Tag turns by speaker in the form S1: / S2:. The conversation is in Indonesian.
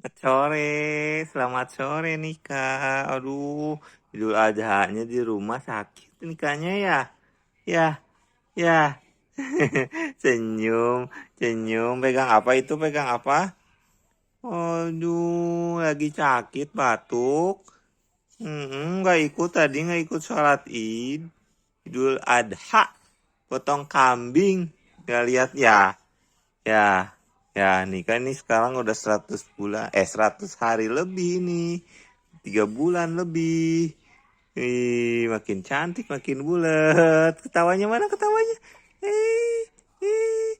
S1: Selamat sore nih Kak. Aduh, Idul Adhanya di rumah sakit nih Kaknya ya. Ya, ya. Senyum, senyum. Pegang apa itu? Pegang apa? Aduh, lagi sakit batuk. Nggak ikut tadi, nggak ikut sholat Id. Idul Adha, potong kambing. Nggak lihat ya? Ya, ya nih kan nih sekarang udah 100 bulan, 100 hari lebih nih. 3 bulan lebih. Makin cantik, makin bulat. Ketawanya mana ketawanya? Eh, eh,